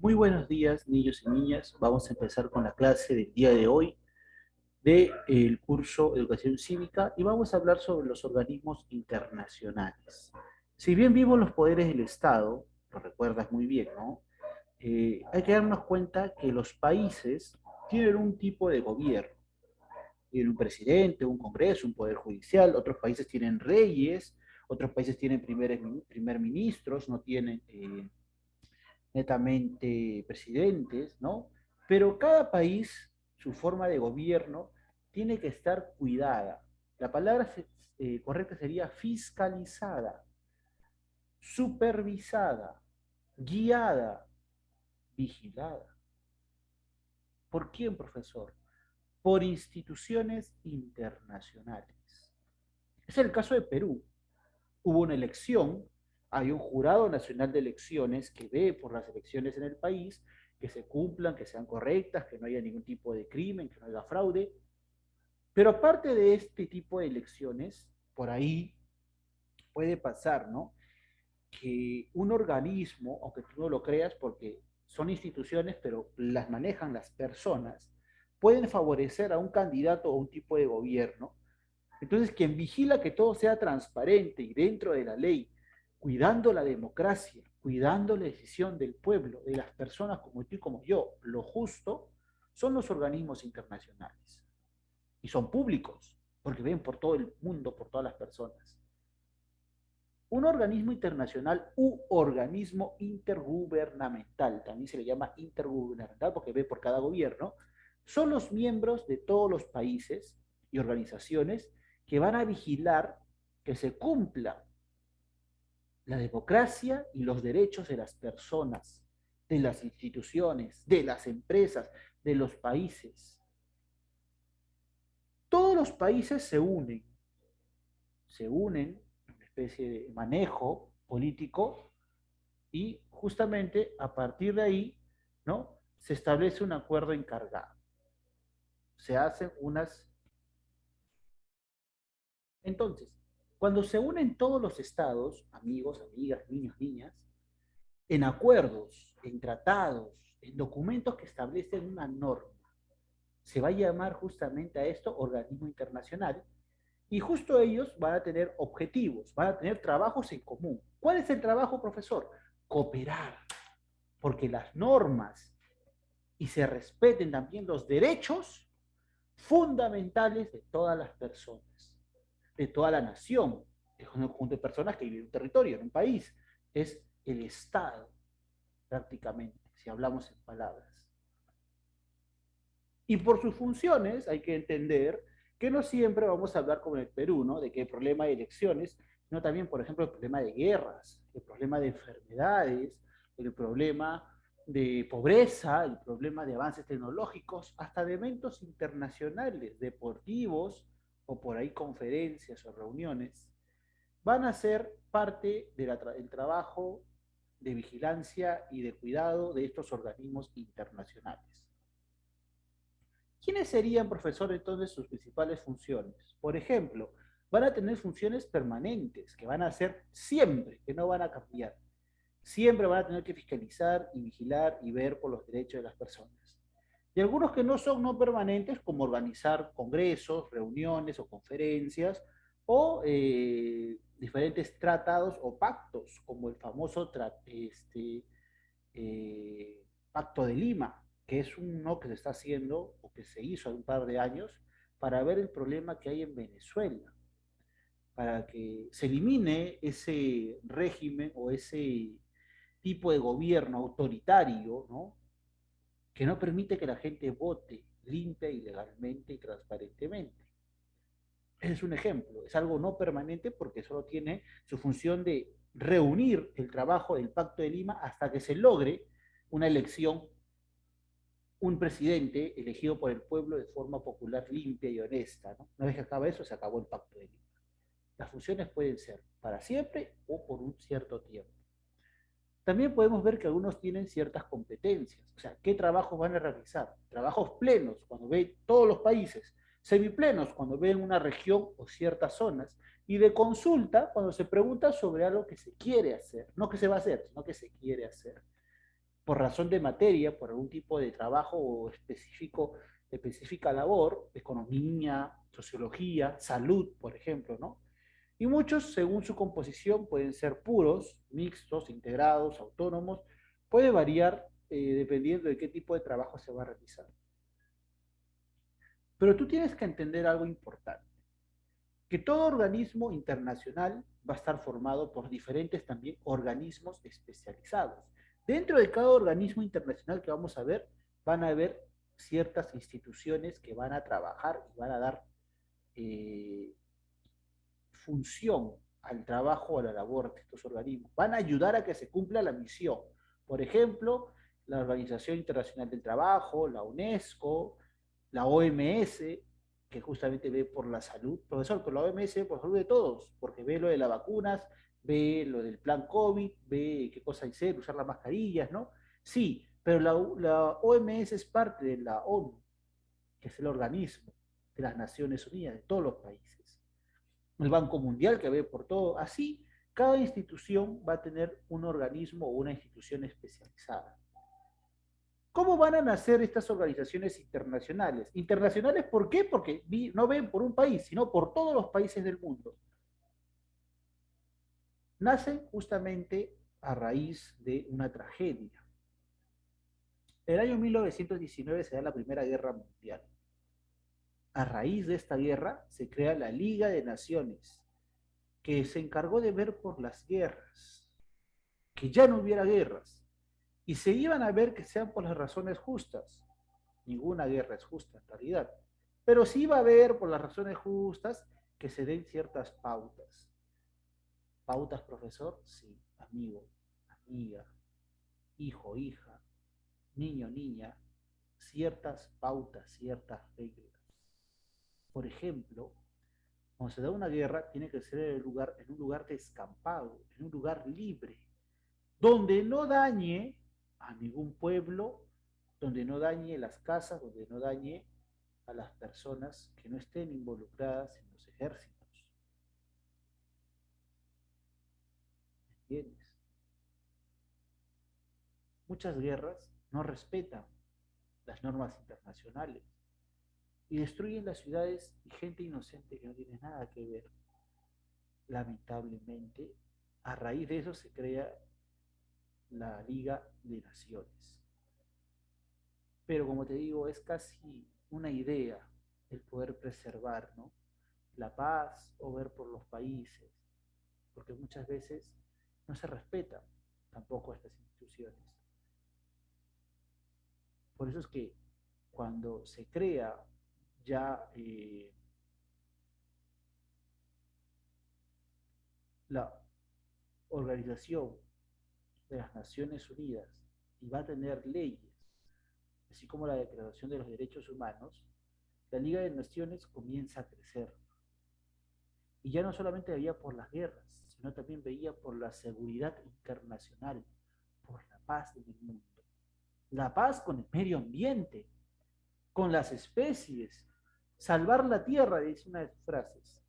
Muy buenos días, niños y niñas. Vamos a empezar con la clase del día de hoy del curso Educación Cívica y vamos a hablar sobre los organismos internacionales. Si bien vimos los poderes del Estado, lo recuerdas muy bien, ¿no? Hay que darnos cuenta que los países tienen un tipo de gobierno. Tienen un presidente, un congreso, un poder judicial. Otros países tienen reyes, otros países tienen primer ministros, no tienen netamente presidentes, ¿no? Pero cada país, su forma de gobierno, tiene que estar cuidada. La palabra correcta sería fiscalizada, supervisada, guiada, vigilada. ¿Por quién, profesor? Por instituciones internacionales. Es el caso de Perú. Hubo una elección, hay un jurado nacional de elecciones que ve por las elecciones en el país, que se cumplan, que sean correctas, que no haya ningún tipo de crimen, que no haya fraude. Pero aparte de este tipo de elecciones, por ahí puede pasar, ¿no? Que un organismo, aunque tú no lo creas, porque son instituciones, pero las manejan las personas, pueden favorecer a un candidato o un tipo de gobierno. Entonces, quien vigila que todo sea transparente y dentro de la ley, cuidando la democracia, cuidando la decisión del pueblo, de las personas como tú y como yo, lo justo, son los organismos internacionales. Y son públicos, porque ven por todo el mundo, por todas las personas. Un organismo internacional u organismo intergubernamental, también se le llama intergubernamental porque ve por cada gobierno, son los miembros de todos los países y organizaciones que van a vigilar que se cumpla la democracia y los derechos de las personas, de las instituciones, de las empresas, de los países. Todos los países se unen en una especie de manejo político y justamente a partir de ahí, ¿no? Se establece un acuerdo encargado. Se hacen unas... Entonces, cuando se unen todos los estados, amigos, amigas, niños, niñas, en acuerdos, en tratados, en documentos que establecen una norma, se va a llamar justamente a esto organismo internacional y justo ellos van a tener objetivos, van a tener trabajos en común. ¿Cuál es el trabajo, profesor? Cooperar, porque las normas y se respeten también los derechos fundamentales de todas las personas, de toda la nación, es un conjunto de personas que viven en un territorio, en un país, es el Estado, prácticamente, si hablamos en palabras. Y por sus funciones hay que entender que no siempre vamos a hablar como en el Perú, ¿no? De que hay problema de elecciones, sino también, por ejemplo, el problema de guerras, el problema de enfermedades, el problema de pobreza, el problema de avances tecnológicos, hasta de eventos internacionales, deportivos, o por ahí conferencias o reuniones, van a ser parte del trabajo de vigilancia y de cuidado de estos organismos internacionales. ¿Quiénes serían, profesor, entonces sus principales funciones? Por ejemplo, van a tener funciones permanentes, que van a ser siempre, que no van a cambiar. Siempre van a tener que fiscalizar y vigilar y ver por los derechos de las personas. Y algunos que no son no permanentes, como organizar congresos, reuniones o conferencias, o diferentes tratados o pactos, como el famoso Pacto de Lima, que es uno que se está haciendo o que se hizo hace un par de años para ver el problema que hay en Venezuela, para que se elimine ese régimen o ese tipo de gobierno autoritario, ¿no? Que no permite que la gente vote limpia y legalmente y transparentemente. Ese es un ejemplo, es algo no permanente porque solo tiene su función de reunir el trabajo del Pacto de Lima hasta que se logre una elección, un presidente elegido por el pueblo de forma popular, limpia y honesta, ¿no? Una vez que acaba eso, se acabó el Pacto de Lima. Las funciones pueden ser para siempre o por un cierto tiempo. También podemos ver que algunos tienen ciertas competencias, o sea, ¿qué trabajos van a realizar? Trabajos plenos, cuando ven todos los países, semiplenos, cuando ven una región o ciertas zonas, y de consulta, cuando se pregunta sobre algo que se quiere hacer, no que se va a hacer, sino que se quiere hacer. por razón de materia, por algún tipo de trabajo o específica labor, economía, sociología, salud, por ejemplo, ¿no? Y muchos, según su composición, pueden ser puros, mixtos, integrados, autónomos, puede variar dependiendo de qué tipo de trabajo se va a realizar. Pero tú tienes que entender algo importante, que todo organismo internacional va a estar formado por diferentes también organismos especializados. Dentro de cada organismo internacional que vamos a ver, van a haber ciertas instituciones que van a trabajar y van a dar eh, función al trabajo o a la labor de estos organismos. Van a ayudar a que se cumpla la misión. Por ejemplo, la Organización Internacional del Trabajo, la UNESCO, la OMS, que justamente ve por la salud. Profesor, pero la OMS ve por la salud de todos, porque ve lo de las vacunas, ve lo del plan COVID, ve qué cosa hacer, usar las mascarillas, ¿no? Sí, pero la OMS es parte de la ONU, que es el organismo de las Naciones Unidas, de todos los países. El Banco Mundial que ve por todo. Así, cada institución va a tener un organismo o una institución especializada. ¿Cómo van a nacer estas organizaciones internacionales? Internacionales, ¿por qué? Porque no ven por un país, sino por todos los países del mundo. Nacen justamente a raíz de una tragedia. En el año 1919 se da la Primera Guerra Mundial. A raíz de esta guerra se crea la Liga de Naciones, que se encargó de ver por las guerras, que ya no hubiera guerras, y se iban a ver que sean por las razones justas. Ninguna guerra es justa en realidad, pero sí va a haber por las razones justas que se den ciertas pautas. ¿Pautas, profesor? Sí, amigo, amiga, hijo, hija, niño, niña, ciertas pautas, ciertas reglas. Por ejemplo, cuando se da una guerra, tiene que ser en un lugar descampado, en un lugar libre, donde no dañe a ningún pueblo, donde no dañe las casas, donde no dañe a las personas que no estén involucradas en los ejércitos. ¿Entiendes? Muchas guerras no respetan las normas internacionales y destruyen las ciudades y gente inocente que no tiene nada que ver. Lamentablemente, a raíz de eso se crea la Liga de Naciones. Pero como te digo, es casi una idea el poder preservar, ¿no?, la paz o ver por los países, porque muchas veces no se respetan tampoco estas instituciones. Por eso es que cuando se crea ya la Organización de las Naciones Unidas y va a tener leyes, así como la Declaración de los Derechos Humanos, la Liga de Naciones comienza a crecer. Y ya no solamente veía por las guerras, sino también veía por la seguridad internacional, por la paz en el mundo. La paz con el medio ambiente, con las especies, salvar la tierra, dice una de sus frases.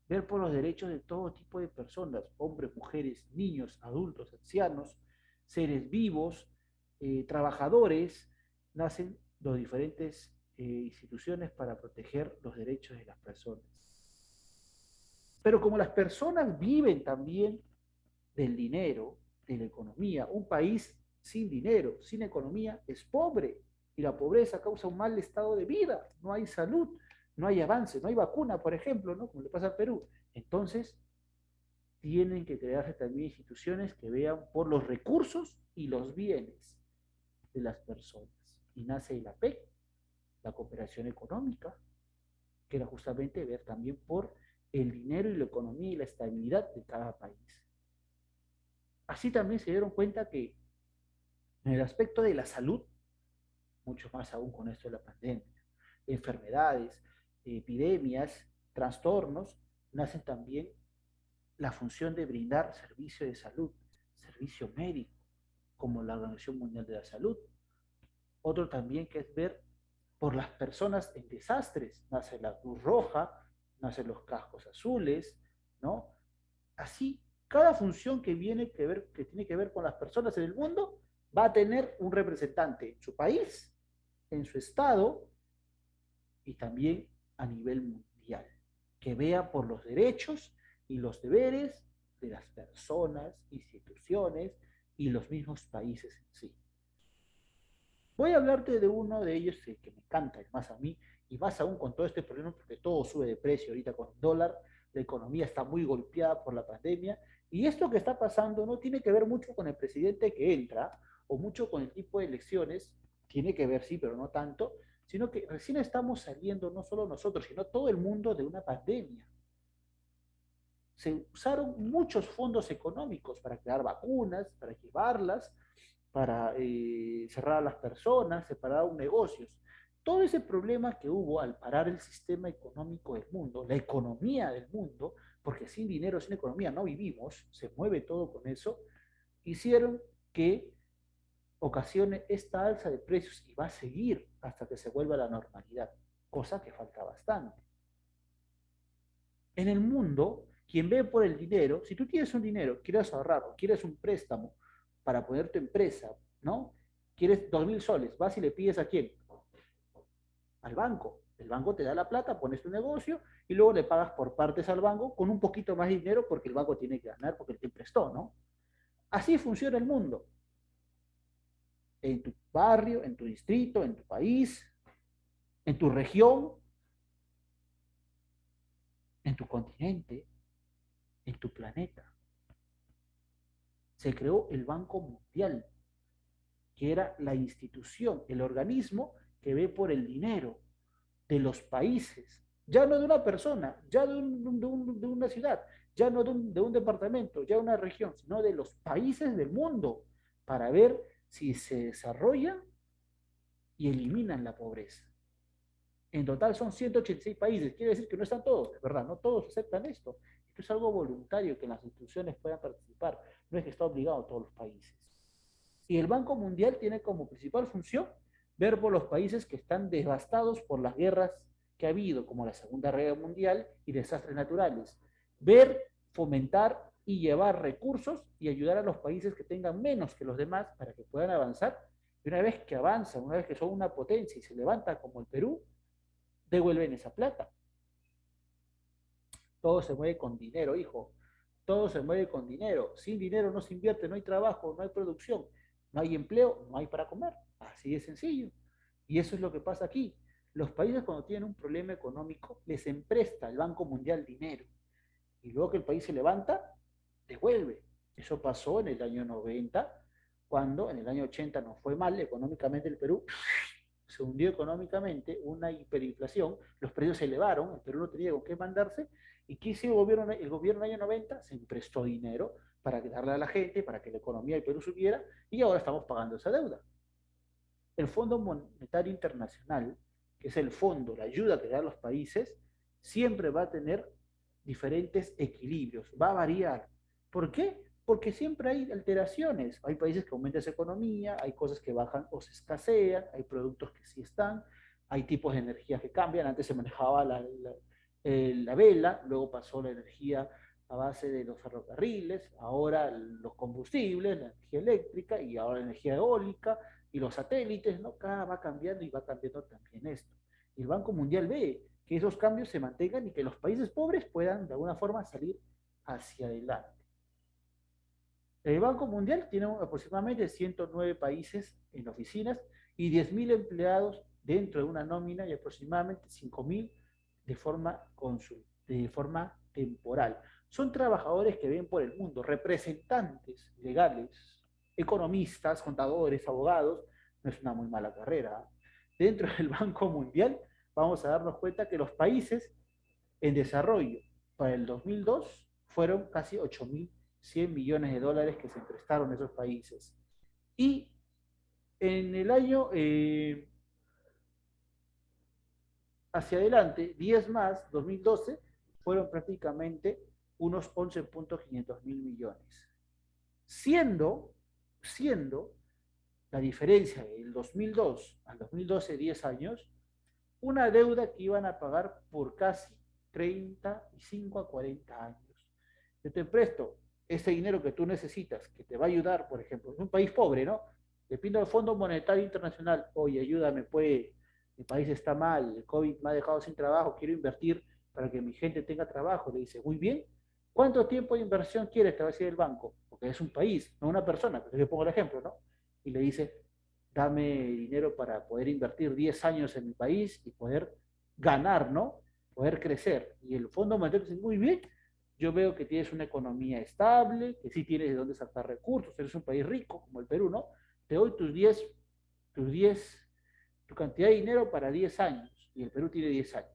Ver por los derechos de todo tipo de personas, hombres, mujeres, niños, adultos, ancianos, seres vivos, trabajadores, nacen las diferentes instituciones para proteger los derechos de las personas. Pero como las personas viven también del dinero, de la economía, un país sin dinero, sin economía, es pobre. Y la pobreza causa un mal estado de vida. No hay salud, no hay avance, no hay vacuna, por ejemplo, ¿no?, como le pasa al Perú. Entonces, tienen que crearse también instituciones que vean por los recursos y los bienes de las personas. Y nace el APEC, la cooperación económica, que era justamente ver también por el dinero y la economía y la estabilidad de cada país. Así también se dieron cuenta que en el aspecto de la salud, mucho más aún con esto de la pandemia, enfermedades, epidemias, trastornos, nacen también la función de brindar servicio de salud, servicio médico, como la Organización Mundial de la Salud. Otro también que es ver por las personas en desastres, nace la Cruz Roja, nacen los cascos azules, ¿no? Así, cada función que tiene que ver con las personas en el mundo, va a tener un representante en su país, en su estado y también a nivel mundial, que vea por los derechos y los deberes de las personas, instituciones y los mismos países en sí. Voy a hablarte de uno de ellos que me encanta, es más a mí, y más aún con todo este problema, porque todo sube de precio ahorita con el dólar, la economía está muy golpeada por la pandemia, y esto que está pasando no tiene que ver mucho con el presidente que entra, o mucho con el tipo de elecciones, tiene que ver sí, pero no tanto, sino que recién estamos saliendo, no solo nosotros, sino todo el mundo de una pandemia. Se usaron muchos fondos económicos para crear vacunas, para llevarlas, para cerrar a las personas, separar negocios. Todo ese problema que hubo al parar el sistema económico del mundo, la economía del mundo, porque sin dinero, sin economía no vivimos, se mueve todo con eso, hicieron que ocasione esta alza de precios y va a seguir hasta que se vuelva a la normalidad, cosa que falta bastante. En el mundo, quien ve por el dinero, si tú tienes un dinero, quieres ahorrar o quieres un préstamo para poner tu empresa, ¿no? Quieres 2.000 soles, vas y le pides a quién, al banco. El banco te da la plata, pones tu negocio y luego le pagas por partes al banco con un poquito más de dinero porque el banco tiene que ganar porque él te prestó, ¿no? Así funciona el mundo. En tu barrio, en tu distrito, en tu país, en tu región, en tu continente, en tu planeta. Se creó el Banco Mundial, que era la institución, el organismo que ve por el dinero de los países, ya no de una persona, ya de una ciudad, ya no de un departamento, ya de una región, sino de los países del mundo, para ver si se desarrollan y eliminan la pobreza. En total son 186 países, quiere decir que no están todos, de verdad, no todos aceptan esto. Esto es algo voluntario que las instituciones puedan participar, no es que está obligado a todos los países. Y el Banco Mundial tiene como principal función ver por los países que están devastados por las guerras que ha habido, como la Segunda Guerra Mundial y desastres naturales. Ver, fomentar y llevar recursos y ayudar a los países que tengan menos que los demás para que puedan avanzar. Y una vez que avanzan, una vez que son una potencia y se levantan como el Perú, devuelven esa plata. Todo se mueve con dinero, hijo. Todo se mueve con dinero. Sin dinero no se invierte, no hay trabajo, no hay producción, no hay empleo, no hay para comer. Así de sencillo. Y eso es lo que pasa aquí. Los países cuando tienen un problema económico les empresta el Banco Mundial dinero. Y luego que el país se levanta, devuelve. Eso pasó en el año 90, cuando en el año 80 nos fue mal económicamente el Perú, se hundió económicamente, una hiperinflación, los precios se elevaron, el Perú no tenía con qué mandarse, y ¿qué hizo el gobierno en el año 90? Se emprestó dinero para darle a la gente, para que la economía del Perú subiera, y ahora estamos pagando esa deuda. El Fondo Monetario Internacional, que es el fondo, la ayuda que dan los países, siempre va a tener diferentes equilibrios, va a variar. ¿Por qué? Porque siempre hay alteraciones. Hay países que aumentan su economía, hay cosas que bajan o se escasean, hay productos que sí están, hay tipos de energía que cambian. Antes se manejaba la vela, luego pasó la energía a base de los ferrocarriles, ahora los combustibles, la energía eléctrica y ahora la energía eólica y los satélites, ¿no? Cada va cambiando y va cambiando también esto. Y el Banco Mundial ve que esos cambios se mantengan y que los países pobres puedan de alguna forma salir hacia adelante. El Banco Mundial tiene aproximadamente 109 países en oficinas y 10.000 empleados dentro de una nómina y aproximadamente 5.000 de forma temporal. Son trabajadores que ven por el mundo, representantes legales, economistas, contadores, abogados. No es una muy mala carrera. Dentro del Banco Mundial vamos a darnos cuenta que los países en desarrollo para el 2002 fueron casi 8.100 millones de dólares que se prestaron a esos países. Y en el año hacia adelante, 10 más, 2012, fueron prácticamente unos 11.500 mil millones. Siendo la diferencia del 2002 al 2012, 10 años, una deuda que iban a pagar por casi 35 a 40 años. Yo te presto ese dinero que tú necesitas, que te va a ayudar, por ejemplo, en un país pobre, ¿no? Le pido al Fondo Monetario Internacional, oye, ayúdame, pues, mi país está mal, el COVID me ha dejado sin trabajo, quiero invertir para que mi gente tenga trabajo. Le dice, muy bien, ¿cuánto tiempo de inversión quieres? Te va a decir el banco, porque es un país, no una persona, pero yo pongo el ejemplo, ¿no? Y le dice, dame dinero para poder invertir 10 años en mi país y poder ganar, ¿no? Poder crecer. Y el Fondo Monetario dice, muy bien, yo veo que tienes una economía estable, que sí tienes de dónde sacar recursos, eres un país rico como el Perú, ¿no? Te doy tus 10, tu cantidad de dinero para 10 años, y el Perú tiene 10 años.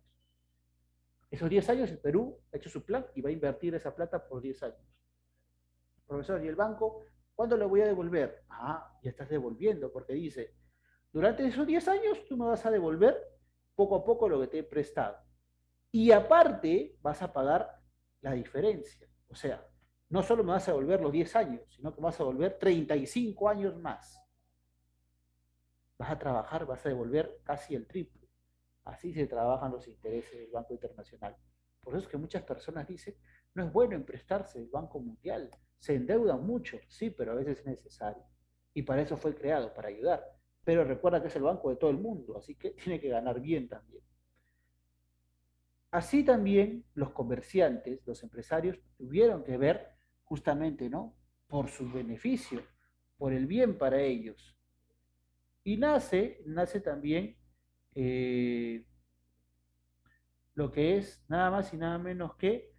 Esos 10 años el Perú ha hecho su plan y va a invertir esa plata por 10 años. Profesor, ¿y el banco cuándo lo voy a devolver? Ah, ya estás devolviendo, porque dice, durante esos 10 años tú me vas a devolver poco a poco lo que te he prestado. Y aparte vas a pagar la diferencia. O sea, no solo me vas a devolver los 10 años, sino que me vas a devolver 35 años más. Vas a trabajar, vas a devolver casi el triple. Así se trabajan los intereses del Banco Internacional. Por eso es que muchas personas dicen, no es bueno emprestarse el Banco Mundial, se endeudan mucho, sí, pero a veces es necesario. Y para eso fue creado, para ayudar. Pero recuerda que es el banco de todo el mundo, así que tiene que ganar bien también. Así también los comerciantes, los empresarios, tuvieron que ver justamente, ¿no? Por su beneficio, por el bien para ellos. Y nace también eh, lo que es nada más y nada menos que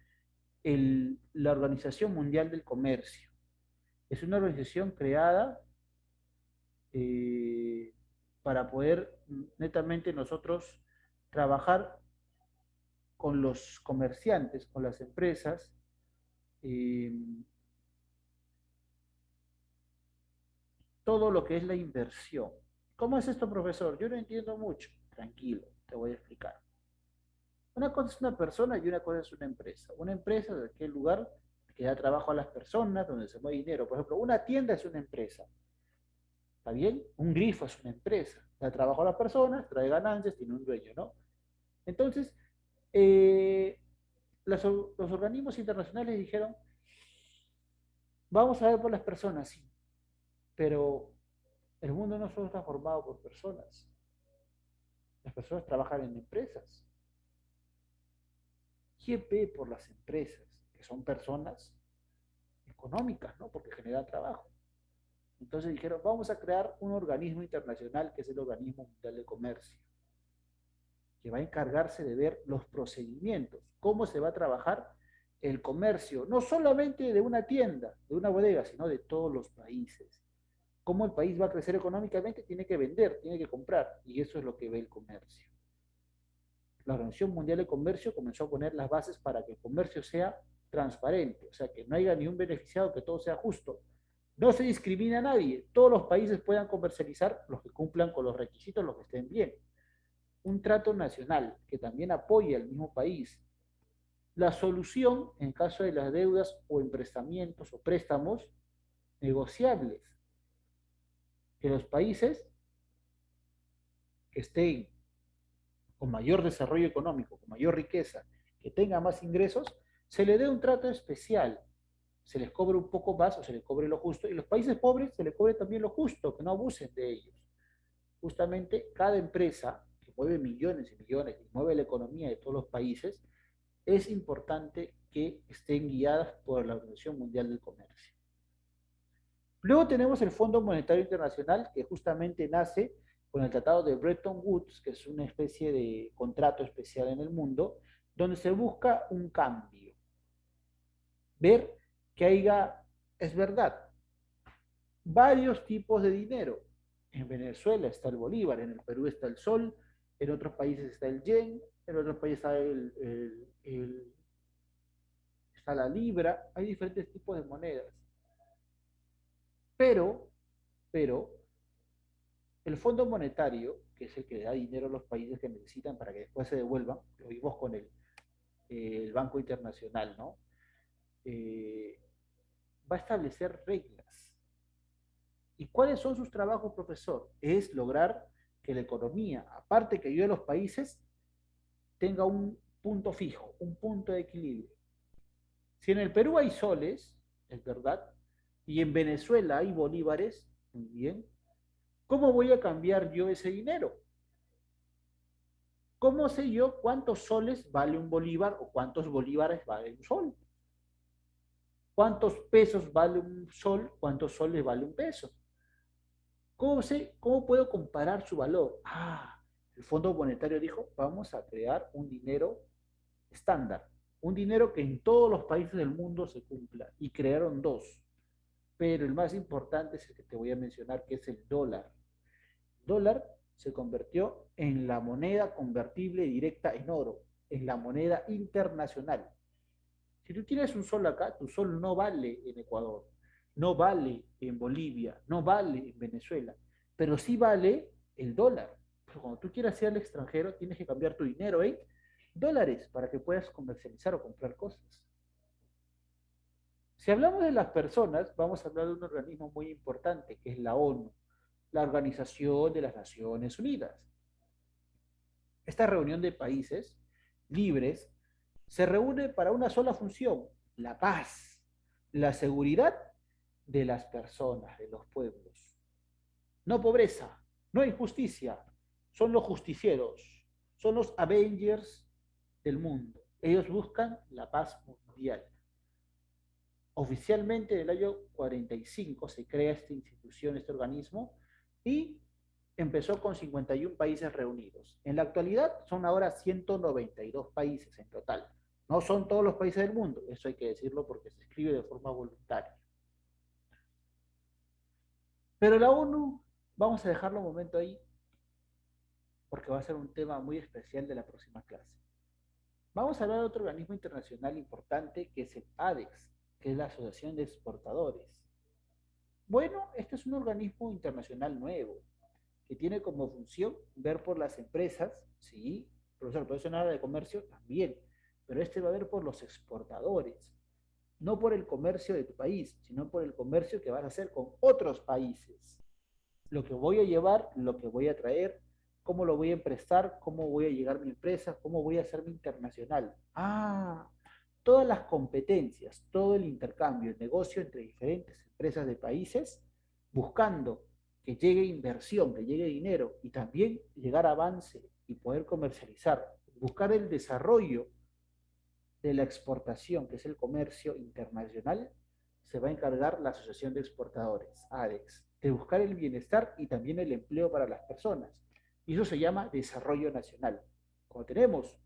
la Organización Mundial del Comercio. Es una organización creada eh, para poder netamente nosotros trabajar con los comerciantes, con las empresas, eh, todo lo que es la inversión. ¿Cómo es esto, profesor? Yo no entiendo mucho. Tranquilo, te voy a explicar. Una cosa es una persona y una cosa es una empresa. Una empresa es aquel lugar que da trabajo a las personas, donde se mueve dinero. Por ejemplo, una tienda es una empresa. ¿Está bien? Un grifo es una empresa. Da trabajo a las personas, trae ganancias, tiene un dueño, ¿no? Entonces, eh, los organismos internacionales dijeron, vamos a ver por las personas, sí, pero el mundo no solo está formado por personas. Las personas trabajan en empresas. ¿Quién ve por las empresas? Que son personas económicas, ¿no? Porque generan trabajo. Entonces dijeron, vamos a crear un organismo internacional que es el Organismo Mundial de Comercio, que va a encargarse de ver los procedimientos, cómo se va a trabajar el comercio, no solamente de una tienda, de una bodega, sino de todos los países. Cómo el país va a crecer económicamente, tiene que vender, tiene que comprar, y eso es lo que ve el comercio. La Organización Mundial de Comercio comenzó a poner las bases para que el comercio sea transparente, o sea, que no haya ni un beneficiado, que todo sea justo. No se discrimina a nadie, todos los países puedan comercializar los que cumplan con los requisitos, los que estén bien. Un trato nacional que también apoye al mismo país. La solución en caso de las deudas o emprestamientos o préstamos negociables, que los países que estén con mayor desarrollo económico, con mayor riqueza, que tengan más ingresos, se le dé un trato especial, se les cobre un poco más o se les cobre lo justo, y los países pobres se les cobre también lo justo, que no abusen de ellos. Justamente cada empresa que mueve millones y millones y mueve la economía de todos los países, es importante que estén guiadas por la Organización Mundial del Comercio. Luego tenemos el Fondo Monetario Internacional, que justamente nace con el Tratado de Bretton Woods, que es una especie de contrato especial en el mundo, donde se busca un cambio. Ver que haya, es verdad, varios tipos de dinero. En Venezuela está el bolívar, en el Perú está el sol, en otros países está el yen, en otros países está, está la libra, hay diferentes tipos de monedas. Pero, pero, el Fondo Monetario, que es el que da dinero a los países que necesitan para que después se devuelvan, lo vimos con el Banco Internacional, ¿no? Eh, va a establecer reglas. ¿Y cuáles son sus trabajos, profesor? Es lograr que la economía, aparte que ayude a los países, tenga un punto fijo, un punto de equilibrio. Si en el Perú hay soles, es verdad, y en Venezuela hay bolívares, muy bien, ¿Cómo voy a cambiar yo ese dinero? ¿Cómo sé yo cuántos soles vale un bolívar o cuántos bolívares vale un sol? ¿Cuántos pesos vale un sol? ¿Cuántos soles vale un peso? ¿Cómo sé, cómo puedo comparar su valor? El Fondo Monetario dijo, vamos a crear un dinero estándar, un dinero que en todos los países del mundo se cumpla. Y crearon dos, pero el más importante es el que te voy a mencionar, que es el dólar. El dólar se convirtió en la moneda convertible directa en oro, en la moneda internacional. Si tú tienes un sol acá, tu sol no vale en Ecuador, no vale en Bolivia, no vale en Venezuela, pero sí vale el dólar. Pero cuando tú quieras ir al extranjero, tienes que cambiar tu dinero en dólares para que puedas comercializar o comprar cosas. Si hablamos de las personas, vamos a hablar de un organismo muy importante, que es la ONU, la Organización de las Naciones Unidas. Esta reunión de países libres se reúne para una sola función, la paz, la seguridad de las personas, de los pueblos. No pobreza, no injusticia, son los justicieros, son los Avengers del mundo. Ellos buscan la paz mundial. Oficialmente en el año 45 se crea esta institución, este organismo, y empezó con 51 países reunidos. En la actualidad son ahora 192 países en total. No son todos los países del mundo, eso hay que decirlo porque se escribe de forma voluntaria. Pero la ONU, vamos a dejarlo un momento ahí, porque va a ser un tema muy especial de la próxima clase. Vamos a hablar de otro organismo internacional importante que es el ADEX, que es la Asociación de Exportadores. Bueno, este es un organismo internacional nuevo, que tiene como función ver por las empresas, sí, profesor, por eso en área de comercio también, pero este va a ver por los exportadores, no por el comercio de tu país, sino por el comercio que vas a hacer con otros países. Lo que voy a llevar, lo que voy a traer, cómo lo voy a emprestar, cómo voy a llegar a mi empresa, cómo voy a hacerme internacional. Todas las competencias, todo el intercambio, el negocio entre diferentes empresas de países, buscando que llegue inversión, que llegue dinero y también llegar a avance y poder comercializar, buscar el desarrollo de la exportación, que es el comercio internacional, se va a encargar la Asociación de Exportadores, ADEX, de buscar el bienestar y también el empleo para las personas. Y eso se llama desarrollo nacional. Cuando tenemos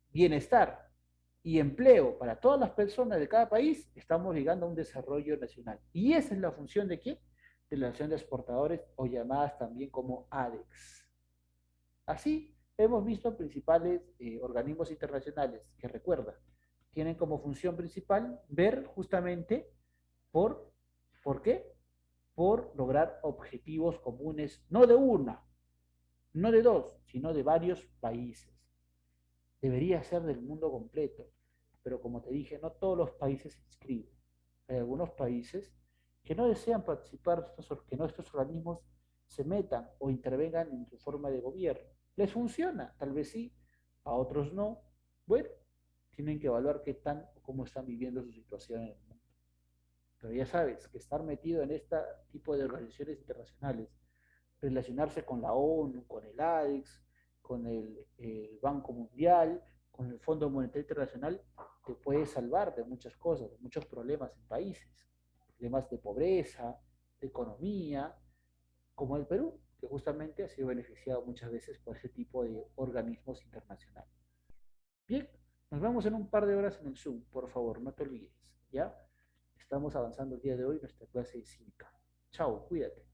bienestar y empleo para todas las personas de cada país, estamos llegando a un desarrollo nacional. Y esa es la función de ¿qué? De la Asociación de Exportadores o llamadas también como ADEX. Así hemos visto principales organismos internacionales que recuerda, tienen como función principal ver justamente por, ¿por qué? Por lograr objetivos comunes, no de una, no de dos, sino de varios países. Debería ser del mundo completo, pero como te dije, no todos los países se inscriben. Hay algunos países que no desean participar, que no estos organismos se metan o intervengan en su forma de gobierno. Les funciona, tal vez sí, a otros no. Bueno, tienen que evaluar qué tan o cómo están viviendo su situación en el mundo. Pero ya sabes que estar metido en este tipo de organizaciones internacionales, relacionarse con la ONU, con el ADEX, con el Banco Mundial, con el Fondo Monetario Internacional, te puede salvar de muchas cosas, de muchos problemas en países, problemas de pobreza, de economía, como el Perú, que justamente ha sido beneficiado muchas veces por ese tipo de organismos internacionales. Bien, nos vemos en un par de horas en el Zoom, por favor, no te olvides, ¿ya? Estamos avanzando el día de hoy en nuestra clase de cívica. Chao, cuídate.